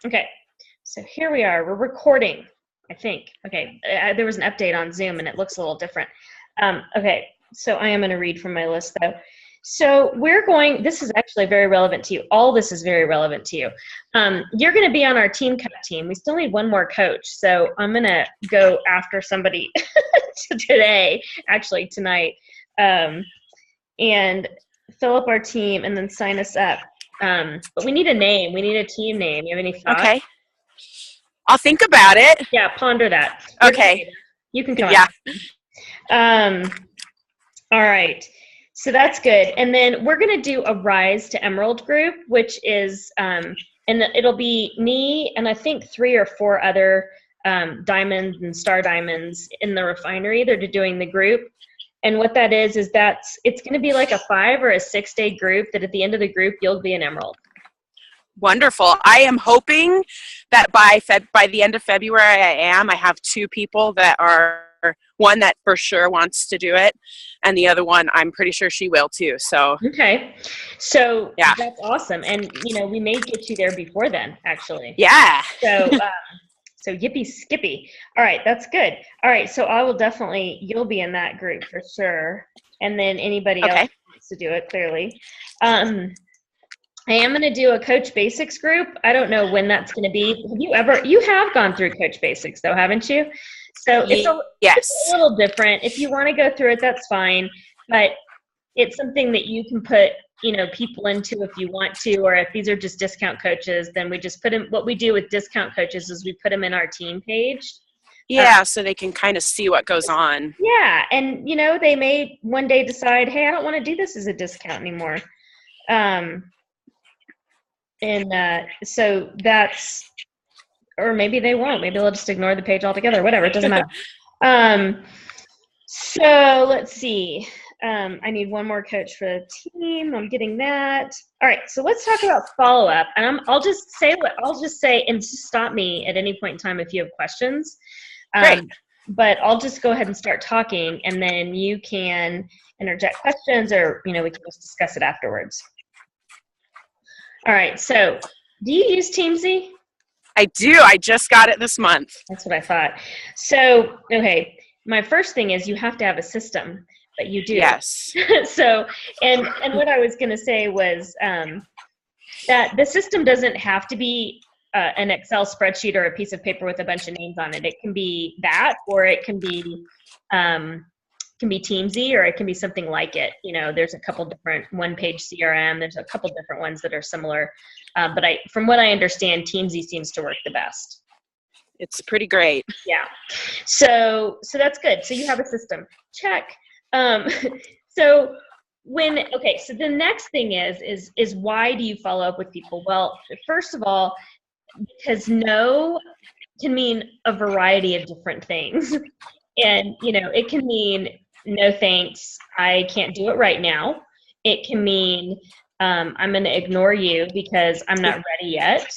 Okay, so here we are. We're recording, I think. Okay, there was an update on Zoom and it looks a little different. Okay, so I am going to read from my list though. So this is actually very relevant to you. All this is very relevant to you. You're going to be on our team cut team. We still need one more coach. So I'm going to go after somebody today, actually tonight, and fill up our team and then sign us up. But we need a name. We need a team name. You have any thoughts? Okay. I'll think about it. Yeah, ponder that. Okay. You can come on. All right. So that's good. And then we're going to do a Rise to Emerald group, which is, and it'll be me and I think 3 or 4 other diamonds and star diamonds in the refinery. They're doing the group. And what that is it's going to be like a 5 or a 6 day group that at the end of the group, you'll be an emerald. Wonderful. I am hoping that by the end of February, I have 2 people that are, one that for sure wants to do it, and the other one, I'm pretty sure she will too. So okay. So yeah, that's awesome. And, we may get you there before then, actually. Yeah. So yippee skippy. All right, that's good. All right, so you'll be in that group for sure. And then anybody else who wants to do it, clearly. I am going to do a Coach Basics group. I don't know when that's going to be. You have gone through Coach Basics though, haven't you? So it's a little different. If you want to go through it, that's fine. But it's something that you can put, people into if you want to, or if these are just discount coaches, then we just put them, what we do with discount coaches is we put them in our team page. Yeah, so they can kind of see what goes on. Yeah, and, they may one day decide, hey, I don't want to do this as a discount anymore. So that's, or maybe they won't. Maybe they'll just ignore the page altogether. Whatever, it doesn't matter. So let's see. I need one more coach for the team. I'm getting that. All right, so let's talk about follow-up. And I'll just say, and just stop me at any point in time if you have questions. Great. But I'll just go ahead and start talking, and then you can interject questions, or we can just discuss it afterwards. All right, so do you use Teamsy? I do. I just got it this month. That's what I thought. So, okay, my first thing is you have to have a system, but you do. Yes. So, and what I was going to say was that the system doesn't have to be an Excel spreadsheet or a piece of paper with a bunch of names on it. It can be that, or it can be Teamsy, or it can be something like it. There's a couple different one-page CRM. There's a couple different ones that are similar. But from what I understand, Teamsy seems to work the best. It's pretty great. Yeah. So that's good. So you have a system. Check. So the next thing is why do you follow up with people? Well, first of all, because no can mean a variety of different things. And, it can mean no thanks, I can't do it right now. It can mean I'm going to ignore you because I'm not ready yet,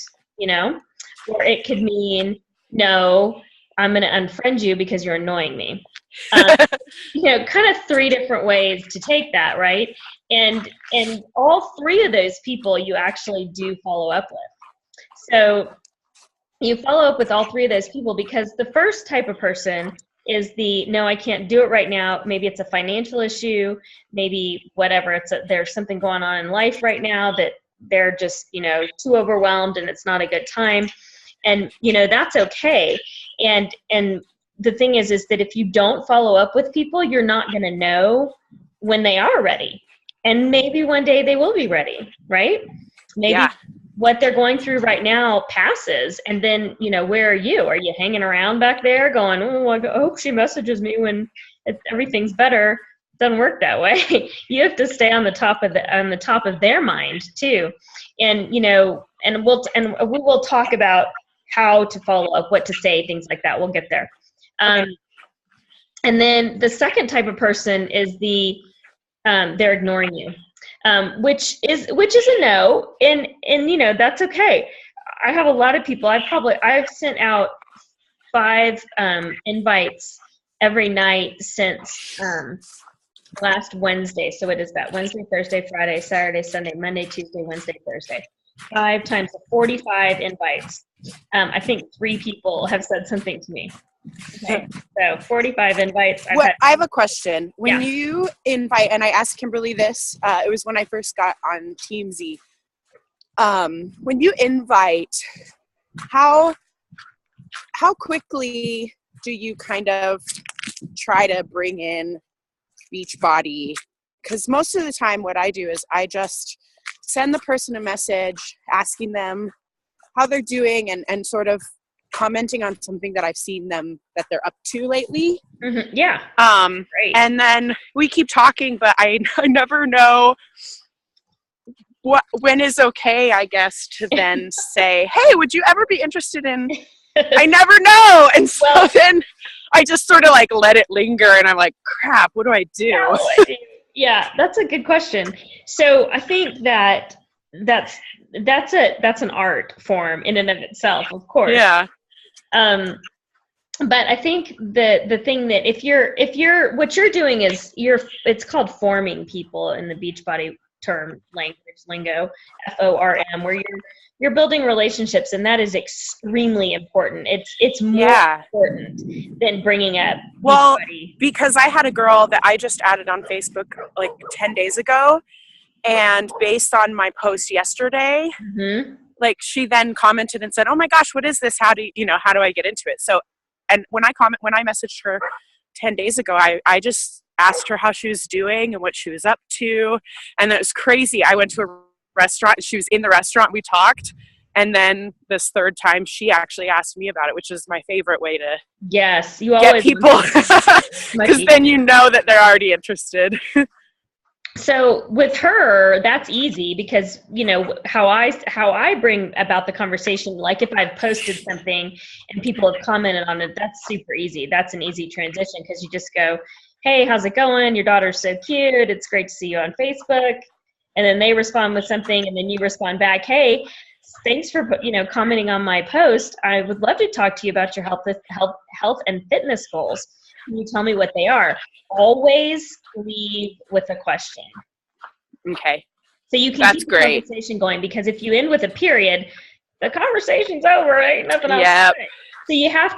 or it could mean no, I'm going to unfriend you because you're annoying me. Kind of 3 different ways to take that, right? And all 3 of those people you actually do follow up with. So you follow up with all 3 of those people, because the first type of person is no, I can't do it right now. Maybe it's a financial issue, maybe whatever. There's something going on in life right now that they're just, too overwhelmed and it's not a good time. And, that's okay. And the thing is that if you don't follow up with people, you're not going to know when they are ready. And maybe one day they will be ready, right? Maybe what they're going through right now passes, and then, where are you? Are you hanging around back there going, oh, I hope she messages me when everything's better? It doesn't work that way. You have to stay on the top of their mind too. And, and we will talk about how to follow up, what to say, things like that. We'll get there. And then the second type of person is they're ignoring you. Which is a no, and that's okay. I have a lot of people. I've sent out 5 invites every night since last Wednesday. So it is that Wednesday, Thursday, Friday, Saturday, Sunday, Monday, Tuesday, Wednesday, Thursday. 5 times 45 invites. I think 3 people have said something to me. Okay, so 45 invites. I have a question. When Yeah. you invite, and I asked Kimberly this, it was when I first got on Teamsy. When you invite, how quickly do you kind of try to bring in Beachbody? Because most of the time what I do is I just send the person a message asking them how they're doing and sort of commenting on something that I've seen them that they're up to lately. Mm-hmm. Yeah. Great. And then we keep talking, but I never know when is okay, I guess, to then say, hey, would you ever be interested in, I never know. And so then I just sort of like let it linger and I'm like, crap, what do I do? Yeah, that's a good question. So I think that's an art form in and of itself, of course. Yeah. But I think the thing that if you're what you're doing is it's called forming people in the Beachbody term lingo, FORM, where you're building relationships, and that is extremely important. It's more important than bringing up Beachbody. Because I had a girl that I just added on Facebook like 10 days ago, and based on my post yesterday, like she then commented and said, oh my gosh, what is this? How do I get into it? So, and when I messaged her 10 days ago, I just asked her how she was doing and what she was up to. And it was crazy. I went to a restaurant, she was in the restaurant, we talked. And then this third time she actually asked me about it, which is my favorite way to you get always people, because then you know that they're already interested. So with her, that's easy because, how I bring about the conversation, like if I've posted something and people have commented on it, that's super easy. That's an easy transition because you just go, hey, how's it going? Your daughter's so cute. It's great to see you on Facebook. And then they respond with something and then you respond back, hey, thanks for, commenting on my post. I would love to talk to you about your health and fitness goals. Can you tell me what they are? Always leave with a question. Okay. So you can keep the conversation going, because if you end with a period, the conversation's over. Ain't nothing else to say. So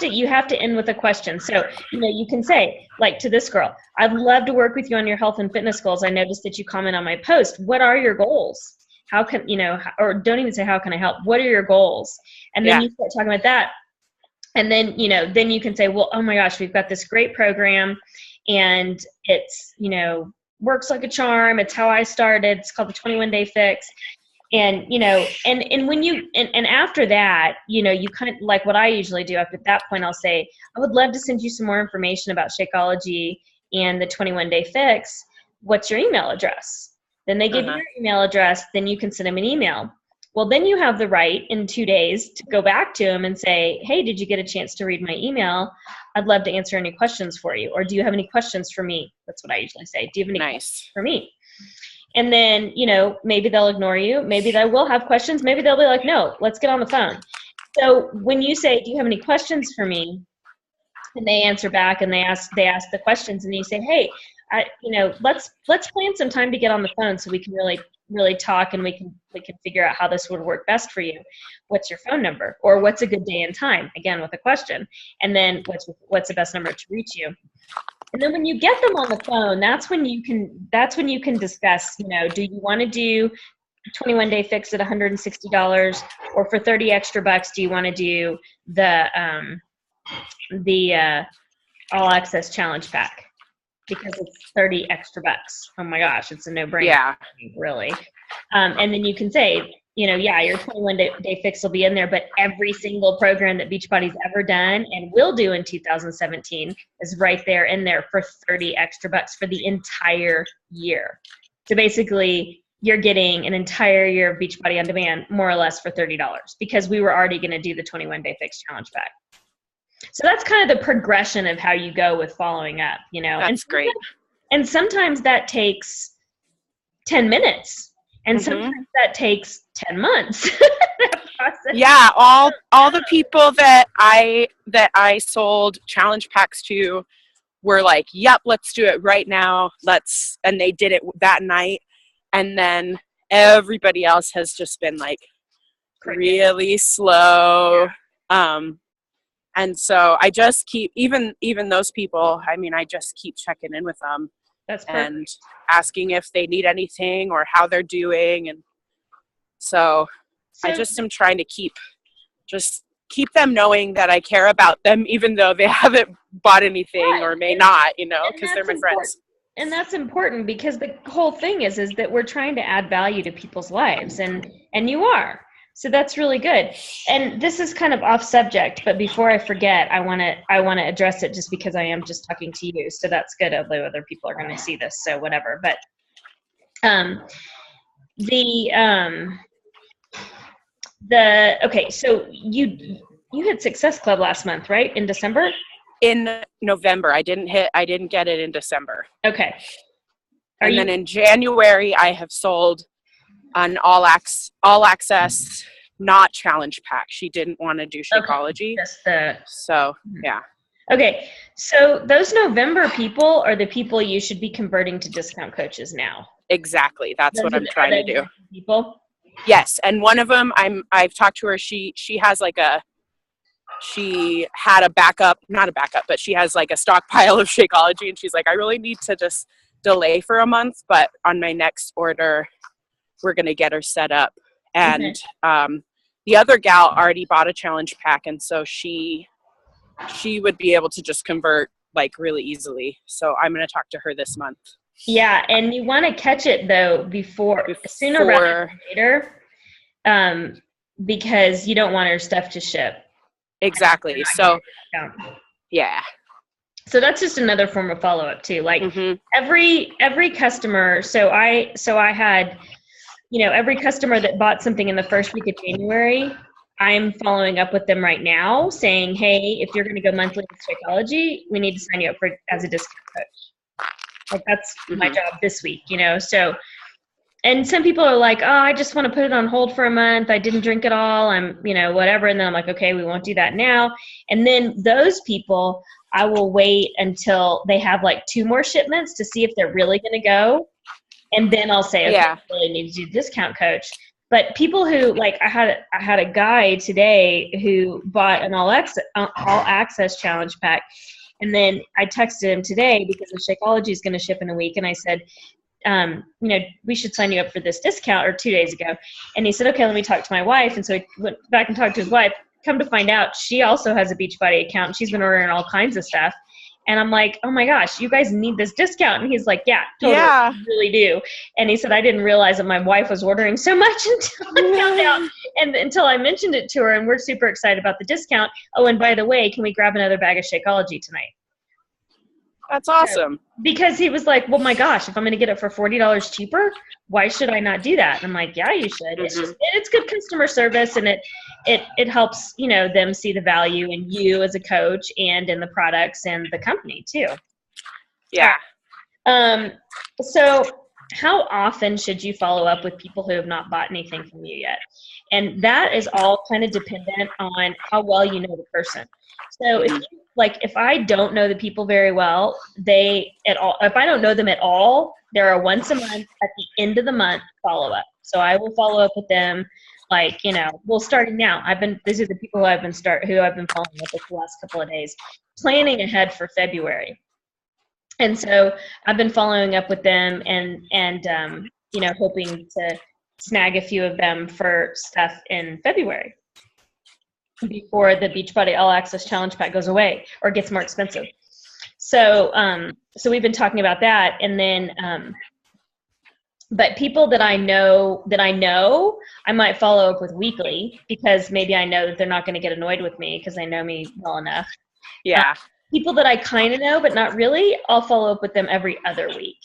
you have to end with a question. So, you can say, like to this girl, I'd love to work with you on your health and fitness goals. I noticed that you comment on my post. What are your goals? How can, or don't even say, how can I help? What are your goals? And then you start talking about that. And then, then you can say, well, oh my gosh, we've got this great program and it's, works like a charm. It's how I started. It's called the 21-Day Fix. And, and when you, and after that, you kind of like what I usually do after that point, I'll say, I would love to send you some more information about Shakeology and the 21-Day Fix. What's your email address? Then they give you your email address. Then you can send them an email. Well, then you have the right in 2 days to go back to them and say, hey, did you get a chance to read my email? I'd love to answer any questions for you. Or do you have any questions for me? That's what I usually say. Do you have any questions for me? And then, maybe they'll ignore you. Maybe they will have questions. Maybe they'll be like, no, let's get on the phone. So when you say, do you have any questions for me? And they answer back and they ask the questions, and you say, hey, let's plan some time to get on the phone so we can really talk and we can figure out how this would work best for you. What's your phone number? Or what's a good day and time? Again, with a question. And then what's the best number to reach you? And then when you get them on the phone, that's when you can discuss, do you want to do 21-Day Fix at $160, or for 30 extra bucks, do you want to do the All Access Challenge Pack? Because it's 30 extra bucks. Oh my gosh, it's a no-brainer. Yeah. Really. And then you can say, your 21-Day Fix will be in there, but every single program that Beachbody's ever done and will do in 2017 is right there in there for 30 extra bucks for the entire year. So basically, you're getting an entire year of Beachbody On Demand, more or less, for $30, because we were already going to do the 21-Day Fix Challenge Pack. So that's kind of the progression of how you go with following up, That's great. And sometimes that takes 10 minutes, and sometimes that takes 10 months. Yeah, all the people that I sold challenge packs to were like, yep, let's do it right now. And they did it that night. And then everybody else has just been like, really slow. And so I just keep, even those people, I mean, I just keep checking in with them. That's perfect. And asking if they need anything or how they're doing. And so I just am trying to keep them knowing that I care about them, even though they haven't bought anything or may not, because they're my friends. And that's important, because the whole thing is that we're trying to add value to people's lives, and you are. So that's really good. And this is kind of off subject, but before I forget, I want to address it, just because I am just talking to you. So that's good, although other people are going to see this, so whatever. But okay, so you had Success Club last month, right? In December? In November. I didn't get it in December. Okay. Then in January, I have sold an all access, not challenge pack. She didn't want to do Shakeology. So yeah. Okay. So those November people are the people you should be converting to discount coaches now. Exactly. That's what I'm trying to do. People? Yes. And one of them, I've talked to her. She has she had not a backup, but she has like a stockpile of Shakeology, and she's like, I really need to just delay for a month, but on my next order, we're going to get her set up. And the other gal already bought a challenge pack, and so she would be able to just convert like really easily. So I'm going to talk to her this month. Yeah, and you want to catch it though sooner rather than later, because you don't want her stuff to ship. Exactly. So yeah. So that's just another form of follow-up too. Like every customer. So I had, every customer that bought something in the first week of January, I'm following up with them right now saying, hey, if you're going to go monthly with Shakeology, we need to sign you up as a discount coach. Like that's my job this week, so. And some people are like, oh, I just want to put it on hold for a month. I didn't drink it all. I'm, whatever. And then I'm like, okay, we won't do that now. And then those people, I will wait until they have like 2 more shipments to see if they're really going to go. And then I'll say, okay, I really need to do discount coach. But people who like, I had a guy today who bought an all access challenge pack. And then I texted him today because the Shakeology is going to ship in a week. And I said, we should sign you up for this discount, or 2 days ago. And he said, okay, let me talk to my wife. And so he went back and talked to his wife. Come to find out, she also has a Beachbody account. She's been ordering all kinds of stuff. And I'm like, oh my gosh, you guys need this discount. And he's like, yeah, totally, you really do. And he said, I didn't realize that my wife was ordering so much until I found out, and until I mentioned it to her. And we're super excited about the discount. Oh, and by the way, can we grab another bag of Shakeology tonight? That's awesome. Because he was like, well, my gosh, if I'm going to get it for $40 cheaper, why should I not do that? And I'm like, yeah, you should. It's good customer service, and it helps, them see the value in you as a coach and in the products and the company too. Yeah. So how often should you follow up with people who have not bought anything from you yet? And that is all kind of dependent on how well you know the person. So if I don't know the people very well, if I don't know them at all, there are once a month at the end of the month follow-up. So I will follow up with them, starting now. These are the people who I've been following up with the last couple of days, planning ahead for February. And so I've been following up with them and hoping to snag a few of them for stuff in February, before the Beachbody All Access Challenge Pack goes away or gets more expensive. So we've been talking about that. And then, but people that I know, I might follow up with weekly, because maybe I know that they're not going to get annoyed with me because they know me well enough. Yeah. People that I kind of know, but not really, I'll follow up with them every other week.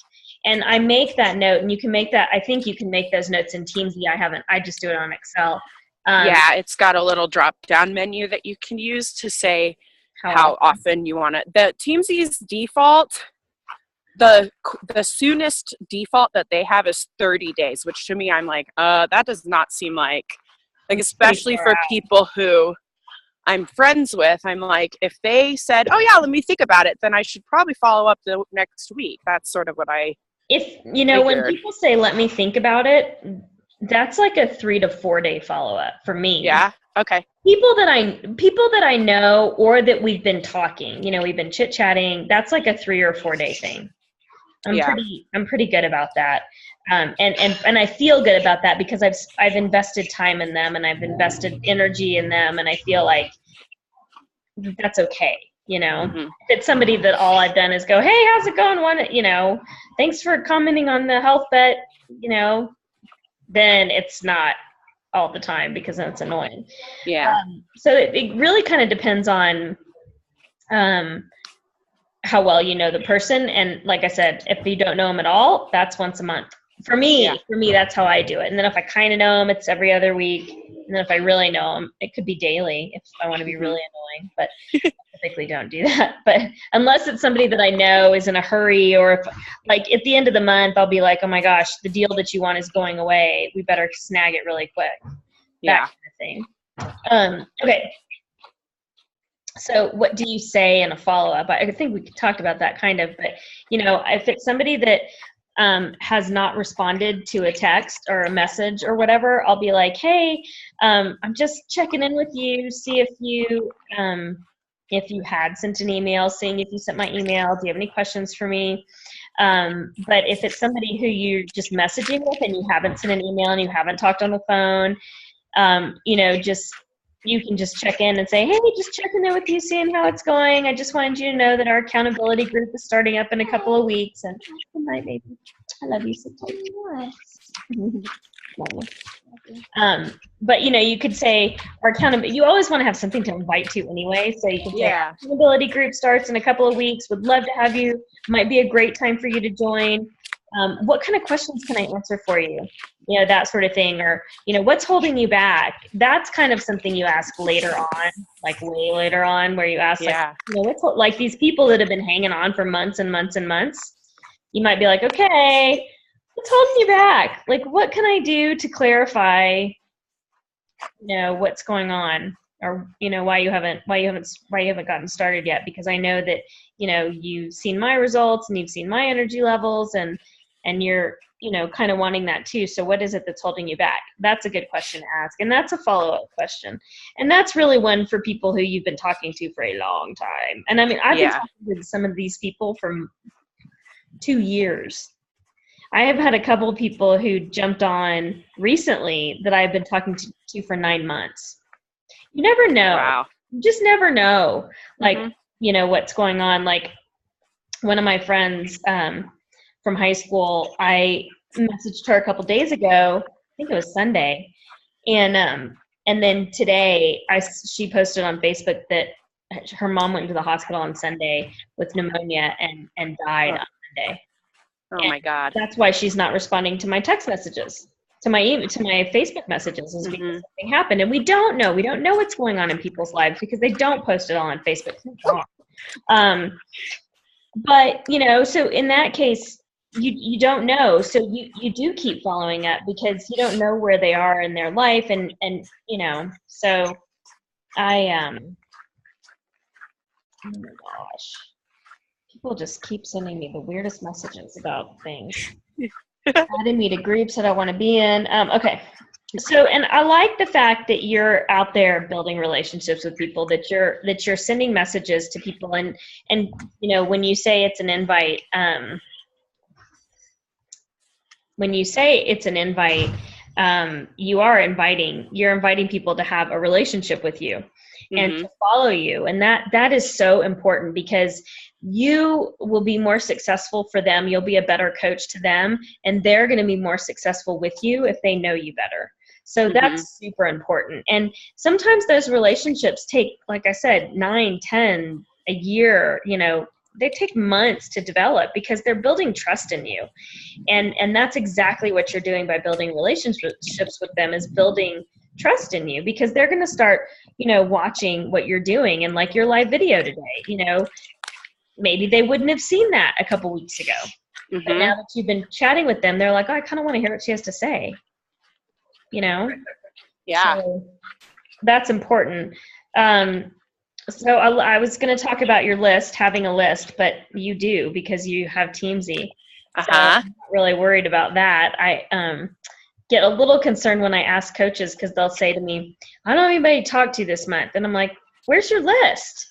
And I make that note, and you can make that, I think you can make those notes in Teamsy. I just do it on Excel. It's got a little drop-down menu that you can use to say how often you want it. The Teamsy's default, the soonest default that they have is 30 days, which to me, I'm like, that does not seem like especially for people who I'm friends with. I'm like, if they said, oh yeah, let me think about it, then I should probably follow up the next week. That's sort of what I figured. When people say, let me think about it, That's like a 3 to 4 day follow-up for me. Yeah. Okay. People that I know, or that we've been talking, we've been chit-chatting, that's like a 3 or 4 day thing. I'm pretty good about that. And I feel good about that because I've invested time in them, and I've invested energy in them, and I feel like that's okay. Mm-hmm. If it's somebody that all I've done is go, hey, how's it going? Thanks for commenting on the health bet, then it's not all the time, because then it's annoying. Yeah. So it really kind of depends on how well you know the person. And like I said, if you don't know them at all, that's once a month. For me, that's how I do it. And then if I kind of know them, it's every other week. And then if I really know them, it could be daily if I want to be really annoying. But I typically don't do that. But unless it's somebody that I know is in a hurry, or if, like, at the end of the month, I'll be like, oh my gosh, the deal that you want is going away. We better snag it really quick. That kind of thing. Okay. So what do you say in a follow-up? I think we talked about that kind of, but if it's somebody that has not responded to a text or a message or whatever, I'll be like, hey, I'm just checking in with you, see if you had sent an email, seeing if you sent my email. Do you have any questions for me? But if it's somebody who you're just messaging with and you haven't sent an email and you haven't talked on the phone, you can just check in and say, hey, just checking in with you, seeing how it's going. I just wanted you to know that our accountability group is starting up in a couple of weeks. And good night, baby. I love you so much. But you could say our accountability. You always want to have something to invite to anyway. So you can say our accountability group starts in a couple of weeks. Would love to have you. Might be a great time for you to join. What kind of questions can I answer for you? That sort of thing. Or, what's holding you back? That's kind of something you ask later on, like way later on, where you ask, what's like these people that have been hanging on for months and months and months. You might be like, okay, what's holding you back? Like, what can I do to clarify, what's going on? Or, why you haven't gotten started yet? Because I know that, you've seen my results and you've seen my energy levels, and you're, kind of wanting that too. So what is it that's holding you back? That's a good question to ask. And that's a follow-up question. And that's really one for people who you've been talking to for a long time. And I mean, I've been talking to some of these people for 2 years. I have had a couple of people who jumped on recently that I've been talking to for 9 months. You never know. Wow. You just never know, like, what's going on. Like, one of my friends from high school, I messaged her a couple days ago. I think it was Sunday. And then today she posted on Facebook that her mom went to the hospital on Sunday with pneumonia and died on Monday. Oh my God. That's why she's not responding to my text messages, to my Facebook messages, is because something happened. And we don't know what's going on in people's lives because they don't post it all on Facebook. But, so in that case, you don't know. So you do keep following up because you don't know where they are in their life. And so oh my gosh. People just keep sending me the weirdest messages about things. Adding me to groups that I want to be in. Okay. So, and I like the fact that you're out there building relationships with people, that you're sending messages to people. And when you say it's an invite, you're inviting people to have a relationship with you and to follow you. And that is so important because you will be more successful for them. You'll be a better coach to them, and they're going to be more successful with you if they know you better. So that's super important. And sometimes those relationships take, like I said, 9, 10, a year, they take months to develop because they're building trust in you. And that's exactly what you're doing by building relationships with them, is building trust in you, because they're going to start, watching what you're doing. And like your live video today, maybe they wouldn't have seen that a couple weeks ago. But now that you've been chatting with them, they're like, oh, I kind of want to hear what she has to say. Yeah. So that's important. So I was going to talk about your list, having a list, but you do because you have Teamsy. So I'm not really worried about that. get a little concerned when I ask coaches because they'll say to me, I don't have anybody to talk to this month. And I'm like, where's your list?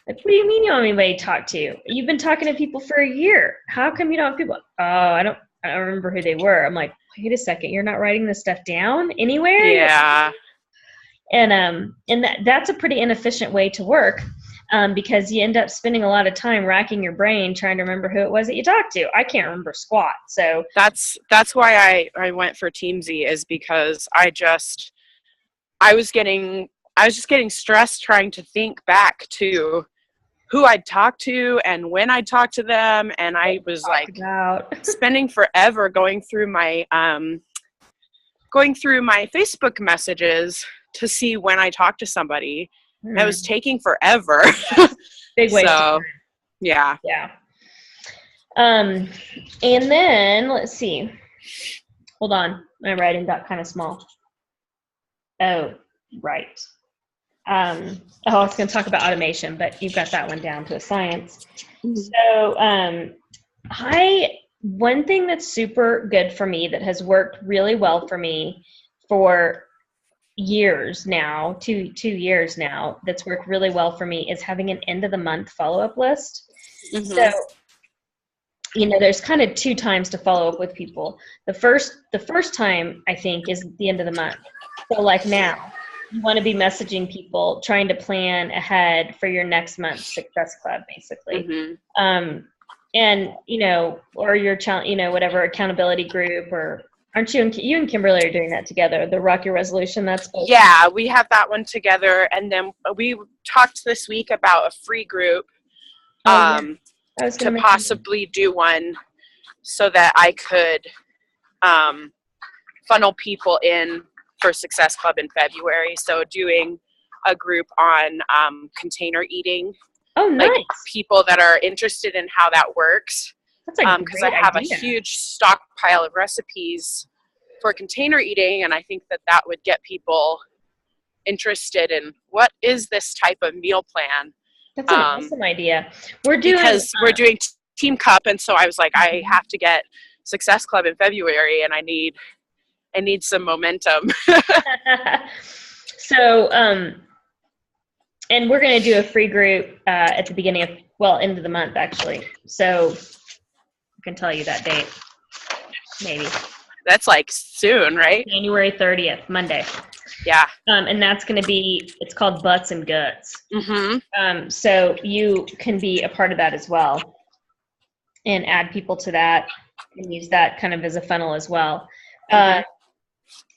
Like, what do you mean you don't have anybody to talk to? You've been talking to people for a year. How come you don't have people? Oh, I don't remember who they were. I'm like, wait a second, you're not writing this stuff down anywhere? Yeah. And that's a pretty inefficient way to work, because you end up spending a lot of time racking your brain trying to remember who it was that you talked to. I can't remember squat. So that's why I went for Teamsy, is because I was just getting stressed trying to think back to who I'd talked to and when I'd talked to them, and I was like spending forever going through my Facebook messages to see when I talked to somebody. And it was taking forever. Big waste. So, yeah. Yeah. And then let's see. Hold on. My writing got kind of small. Oh, right. I was going to talk about automation, but you've got that one down to a science. So, one thing that's super good for me that has worked really well for me for years now, two years now, that's worked really well for me is having an end of the month follow-up list. Mm-hmm. So, there's kind of 2 times to follow up with people. The first time, I think, is the end of the month. So like now, you want to be messaging people, trying to plan ahead for your next month's Success Club, basically. Mm-hmm. And, or your, whatever accountability group, or aren't you and Kimberly are doing that together, the Rock Your Resolution? Yeah, we have that one together. And then we talked this week about a free group to possibly do one so that I could funnel people in for Success Club in February. So doing a group on container eating. Oh, nice. Like people that are interested in how that works. That's a great because I have idea. A huge stockpile of recipes for container eating, and I think that would get people interested in what is this type of meal plan. That's an awesome idea. We're doing Team Cup, and so I was like, I have to get Success Club in February, and I need some momentum. So, and we're going to do a free group at the beginning of, end of the month, actually. So I can tell you that date, maybe. That's like soon, right? January 30th, Monday. Yeah. And that's going to be, it's called Butts and Guts. Mm-hmm. So you can be a part of that as well and add people to that and use that kind of as a funnel as well. Mm-hmm.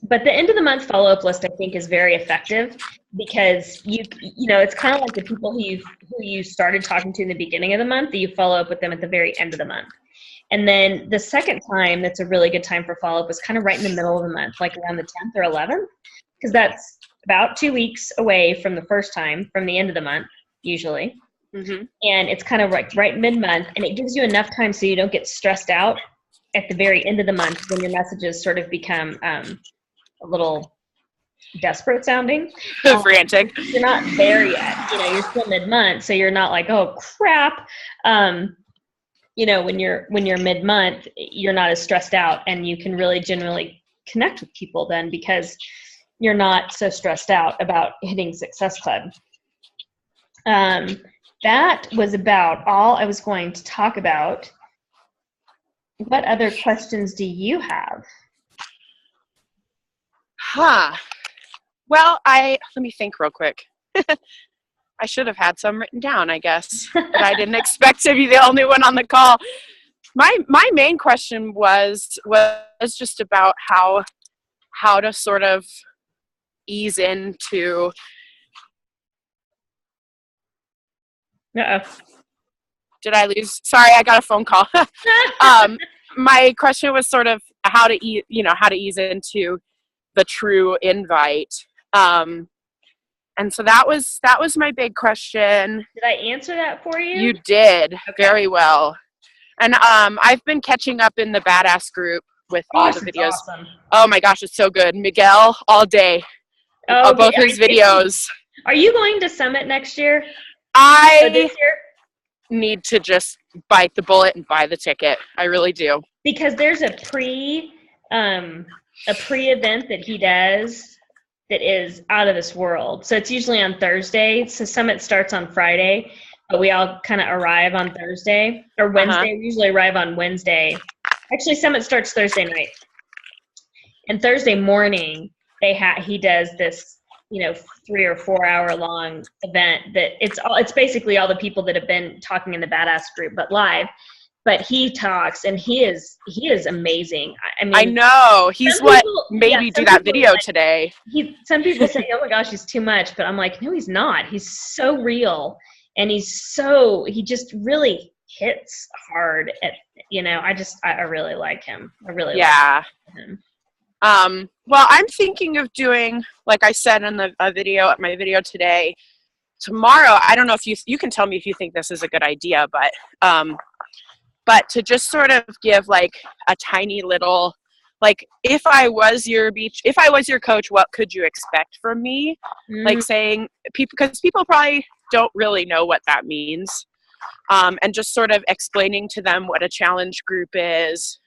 But the end of the month follow-up list, I think, is very effective because it's kind of like the people who you started talking to in the beginning of the month that you follow up with them at the very end of the month. And then the second time that's a really good time for follow-up is kind of right in the middle of the month, like around the 10th or 11th, because that's about 2 weeks away from the first time, from the end of the month, usually. Mm-hmm. And it's kind of right mid-month, and it gives you enough time so you don't get stressed out at the very end of the month when your messages sort of become a little desperate sounding. Frantic. You're not there yet. You're still mid-month, so you're not like, oh, crap. When you're mid-month, you're not as stressed out, and you can really genuinely connect with people then because you're not so stressed out about hitting Success Club. That was about all I was going to talk about. What other questions do you have? Well, let me think real quick. I should have had some written down, I guess, but I didn't expect to be the only one on the call. My main question was just about how to sort of ease into. Uh-oh. Did I lose? Sorry, I got a phone call. My question was sort of how to ease into the true invite. And so that was my big question. Did I answer that for you? You did. Okay. Very well. And I've been catching up in the Badass group with all the videos. Awesome. Oh my gosh, it's so good. Miguel all day. Oh, both his videos. Are you going to Summit next year? This year? Need to just bite the bullet and buy the ticket. I really do. Because there's a a pre-event that he does that is out of this world. So it's usually on Thursday. So Summit starts on Friday, but we all kind of arrive on Thursday or Wednesday. We usually arrive on Wednesday. Actually, Summit starts Thursday night. And Thursday morning, he does this, 3 or 4 hour long event that it's basically all the people that have been talking in the Badass group, but live. But he talks, and he is amazing. I mean, I know he's what made me do that video today. Some people say, "Oh my gosh, he's too much," but I'm like, no, he's not. He's so real, and he just really hits hard. I really like him. I really like him. Well, I'm thinking of doing, like I said in my video today, tomorrow. I don't know if you can tell me if you think this is a good idea, but to just sort of give like a tiny little, like, if I was your coach, what could you expect from me? Like saying because people probably don't really know what that means. And just sort of explaining to them what a challenge group is,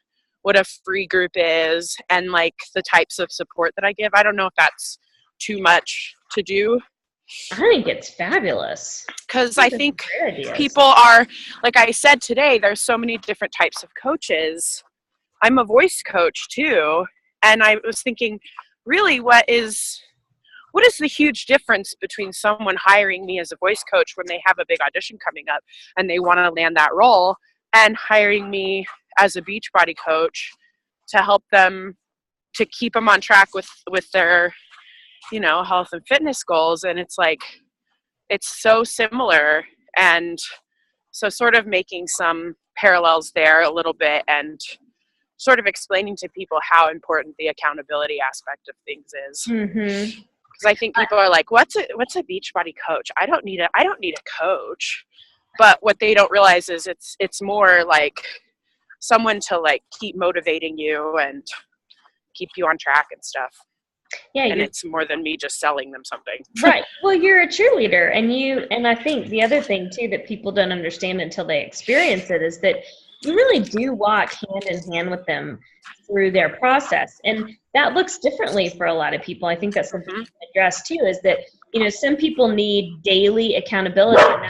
what a free group is, and like the types of support that I give. I don't know if that's too much to do. I think it's fabulous. Because I think people are, like I said today, there's so many different types of coaches. I'm a voice coach too. And I was thinking, really, what is the huge difference between someone hiring me as a voice coach when they have a big audition coming up and they want to land that role, and hiring me as a Beachbody coach to help them, to keep them on track with their health and fitness goals. And it's like, it's so similar. And so sort of making some parallels there a little bit, and sort of explaining to people how important the accountability aspect of things is. Because I think people are like, what's a Beachbody coach? I don't need a coach. But what they don't realize is it's more like someone to like keep motivating you and keep you on track and stuff. Yeah, and it's more than me just selling them something. Right. Well, you're a cheerleader, and I think the other thing too that people don't understand until they experience it is that you really do walk hand in hand with them through their process, and that looks differently for a lot of people. I think that's something to address too, is that some people need daily accountability, and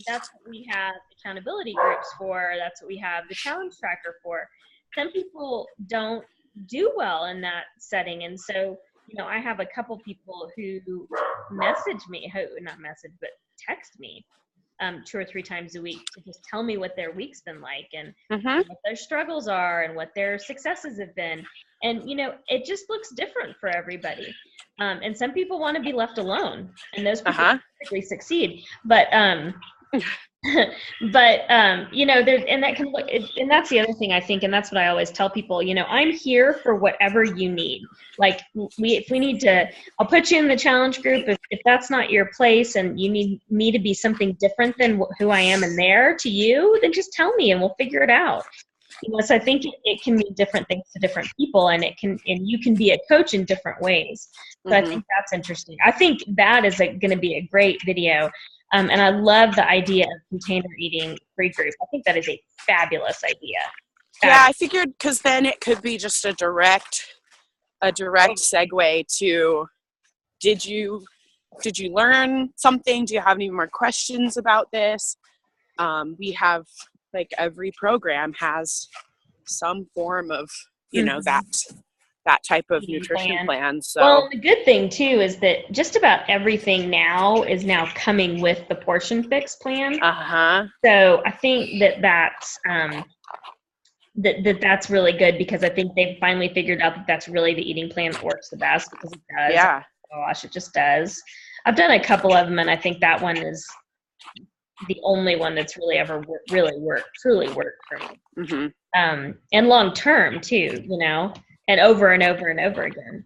that's what we have accountability groups for. That's what we have the challenge tracker for. Some people don't do well in that setting, and so I have a couple people who text me 2 or 3 times a week to just tell me what their week's been like, and what their struggles are and what their successes have been. And it just looks different for everybody, and some people want to be left alone, and those people typically succeed, but and that can look, and that's the other thing I think, and that's what I always tell people, I'm here for whatever you need. Like if we need to, I'll put you in the challenge group. If that's not your place and you need me to be something different than who I am in there to you, then just tell me and we'll figure it out. So I think it can mean different things to different people, and you can be a coach in different ways. So I think that's interesting. I think that is going to be a great video. And I love the idea of container eating free group. I think that is a fabulous idea. Yeah, I figured, because then it could be just a direct segue to, did you learn something? Do you have any more questions about this? We have, like, every program has some form of, that type of nutrition plan. So, well, the good thing too is that just about everything now is coming with the Portion Fix plan. So I think that's that's really good, because I think they've finally figured out that that's really the eating plan that works the best, because it does. Yeah. Oh gosh, it just does. I've done a couple of them, and I think that one is the only one that's really ever truly worked for me. And long term too, and over and over and over again.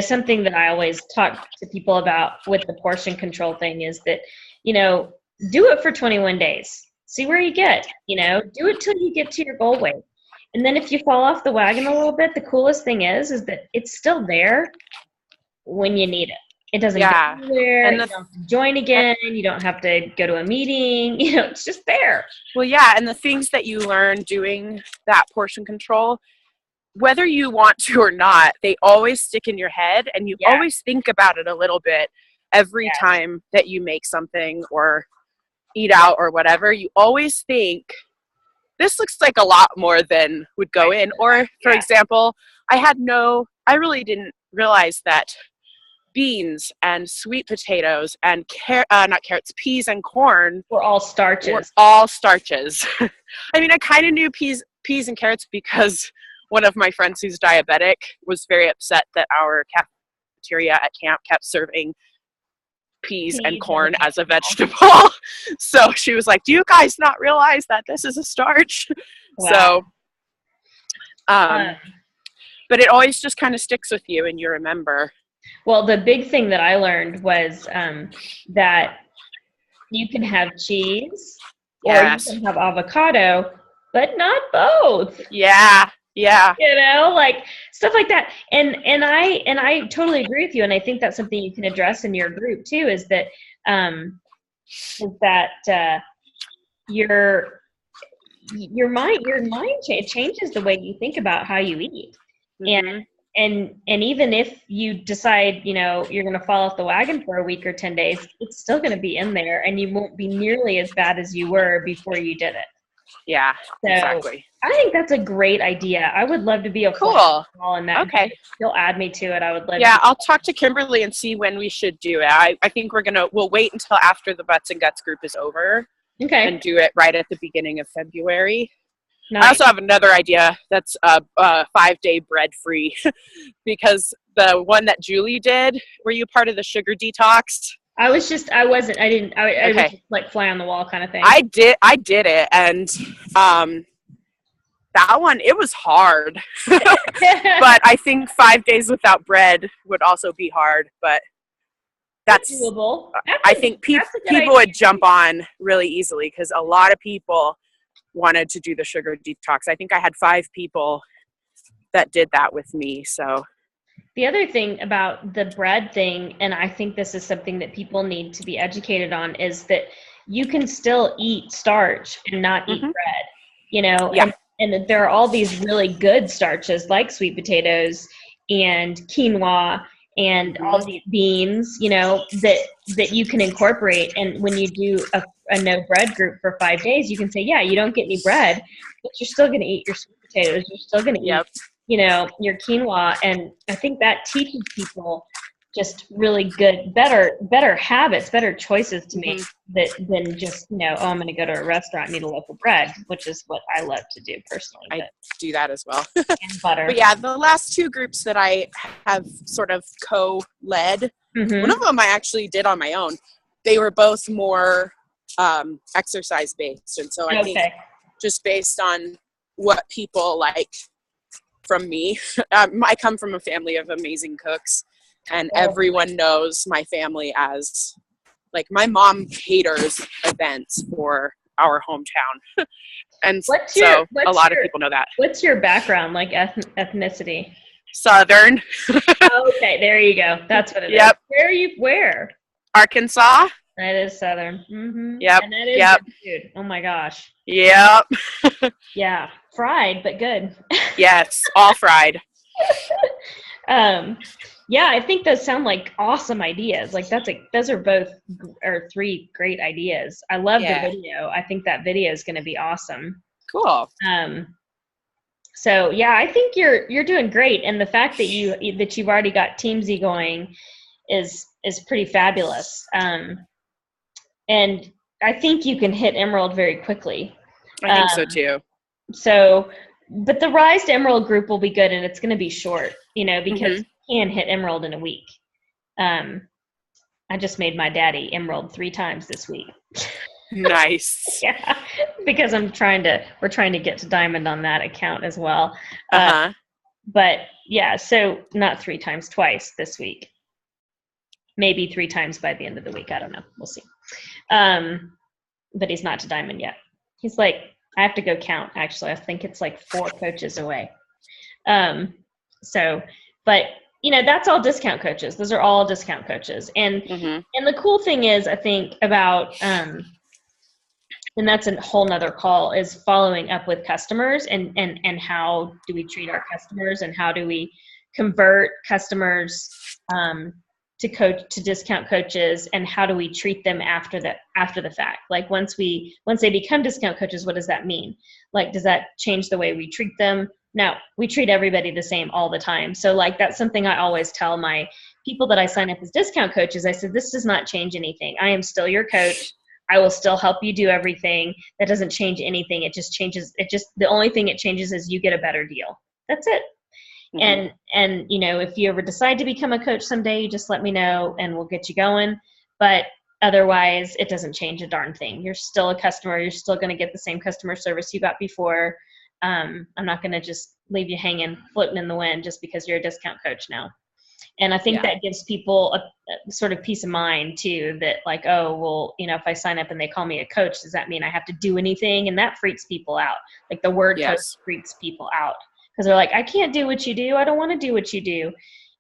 Something that I always talk to people about with the portion control thing is that, do it for 21 days. See where you get, do it till you get to your goal weight. And then if you fall off the wagon a little bit, the coolest thing is that it's still there when you need it. It doesn't go Yeah. anywhere. And You don't have to join again. You don't have to go to a meeting. It's just there. well, yeah, and the things that you learn doing that portion control, whether you want to or not, they always stick in your head, and you Yeah. always think about it a little bit every Yes. time that you make something or eat out or whatever. You always think, this looks like a lot more than would go in. Or, for example, I really didn't realize that beans and sweet potatoes and not carrots, peas and corn We're all starches. were all starches. I mean, I kind of knew peas and carrots because one of my friends who's diabetic was very upset that our cafeteria at camp kept serving peas and corn as a vegetable. So she was like, do you guys not realize that this is a starch? Wow. So but it always just kind of sticks with you and you remember. Well, the big thing that I learned was that you can have cheese or you can have avocado, but not both. Yeah. Like stuff like that. And I totally agree with you. And I think that's something you can address in your group too, is that your mind changes the way you think about how you eat. Mm-hmm. And even if you decide, you're going to fall off the wagon for a week or 10 days, it's still going to be in there and you won't be nearly as bad as you were before you did it. Yeah, so exactly. I think that's a great idea. I would love to be a cool in that. Okay. If you'll add me to it. I would love Yeah, I'll talk to Kimberly and see when we should do it. I think we'll wait until after the Butts and Guts group is over. Okay. And do it right at the beginning of February. Nice. I also have another idea that's 5-day bread free because the one that Julie did, were you part of the sugar detox? I was just was just like fly on the wall kind of thing. I did it, and that one, it was hard. But I think 5 days without bread would also be hard, but that's doable. I think people would jump on really easily because a lot of people wanted to do the sugar detox. I think I had 5 people that did that with me. So the other thing about the bread thing, and I think this is something that people need to be educated on, is that you can still eat starch and not eat bread, Yeah. And there are all these really good starches like sweet potatoes and quinoa and all these beans, that you can incorporate. And when you do a no bread group for 5 days, you can say, yeah, you don't get any bread, but you're still going to eat your sweet potatoes. You're still going to eat, your quinoa. And I think that teaches people just really good, better habits, better choices to make than just, I'm going to go to a restaurant and eat a loaf of bread, which is what I love to do personally. I do that as well. And butter. But yeah, the last 2 groups that I have sort of co-led, one of them I actually did on my own. They were both more exercise based. And so I think just based on what people like from me, I come from a family of amazing cooks. And everyone knows my family as, like, my mom caters events for our hometown. And a lot of people know that. What's your background, like ethnicity? Southern. Okay, there you go. That's what it is. Where are you? Where? Arkansas. That is Southern. Mm-hmm. Yep. And that is good food. Oh my gosh. Yep. Yeah, fried but good. Yes, all fried. Yeah, I think those sound like awesome ideas. Like those are 3 great ideas. I love the video. I think that video is going to be awesome. Cool. So yeah, I think you're doing great, and the fact that you've already got Teamsy going is pretty fabulous. And I think you can hit Emerald very quickly. I think so too. So, but the Rise to Emerald group will be good, and it's going to be short, because you can hit Emerald in a week. I just made my daddy Emerald 3 times this week. Nice. Yeah, because we're trying to get to Diamond on that account as well. But yeah, so not 3 times, twice this week. Maybe 3 times by the end of the week. I don't know. We'll see. But he's not to Diamond yet. He's like, I have to go count, actually. I think it's like 4 coaches away. But that's all discount coaches. Those are all discount coaches. And Mm-hmm. and the cool thing is, I think about and that's a whole nother call, is following up with customers, and how do we treat our customers, and how do we convert customers to discount coaches, and how do we treat them after the fact? Like once they become discount coaches, what does that mean? Like, does that change the way we treat them? No, we treat everybody the same all the time. So like, that's something I always tell my people that I sign up as discount coaches. I said, this does not change anything. I am still your coach. I will still help you do everything. That doesn't change anything. The only thing it changes is you get a better deal. That's it. Mm-hmm. And if you ever decide to become a coach someday, you just let me know and we'll get you going. But otherwise, it doesn't change a darn thing. You're still a customer. You're still going to get the same customer service you got before. I'm not going to just leave you hanging, floating in the wind just because you're a discount coach now. And I think that gives people a sort of peace of mind too, that like, oh, well, if I sign up and they call me a coach, does that mean I have to do anything? And that freaks people out. Like the word coach freaks people out because they're like, I can't do what you do. I don't want to do what you do.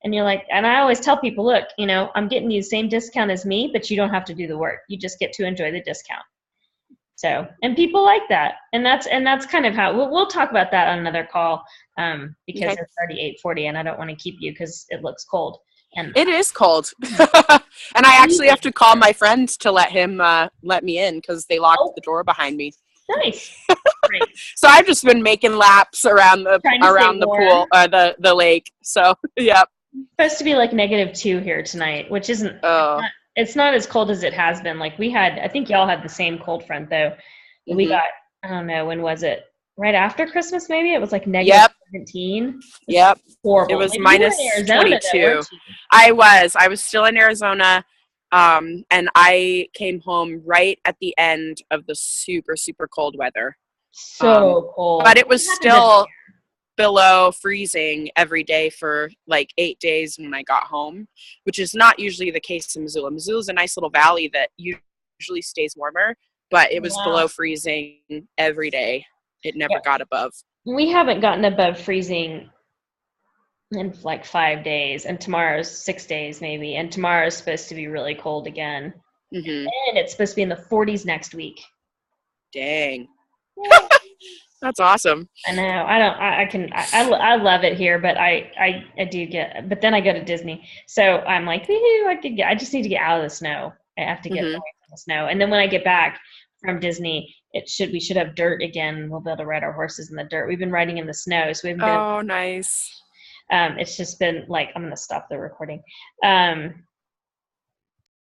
And you're like, and I always tell people, look, I'm getting you the same discount as me, but you don't have to do the work. You just get to enjoy the discount. So, and people like that. And that's kind of how we'll talk about that on another call because it's already 8:40 and I don't want to keep you because it looks cold. And it is cold. And I actually have to call my friend to let him let me in because they locked the door behind me. Nice. Great. So I've just been making laps around the pool, the lake. So, yeah. It's supposed to be like -2 here tonight, which isn't. It's not as cold as it has been. Like I think y'all had the same cold front though. Mm-hmm. We got, I don't know, when was it? Right after Christmas, maybe? It was like -17. Yep. Horrible. It was -22. I was still in Arizona. And I came home right at the end of the super, super cold weather. So cold. But it was still below freezing every day for like 8 days when I got home, which is not usually the case in Missoula. Missoula is a nice little valley that usually stays warmer, but it was below freezing every day. It never got above. We haven't gotten above freezing in like 5 days, and tomorrow's 6 days maybe, and tomorrow's supposed to be really cold again. Mm-hmm. And it's supposed to be in the 40s next week. Dang. That's awesome. I know. I love it here, but I do but then I go to Disney. So I'm like, I just need to get out of the snow. I have to get away from the snow. And then when I get back from Disney, we should have dirt again. We'll be able to ride our horses in the dirt. We've been riding in the snow, so we haven't been. Oh, nice. It's just been like, I'm going to stop the recording.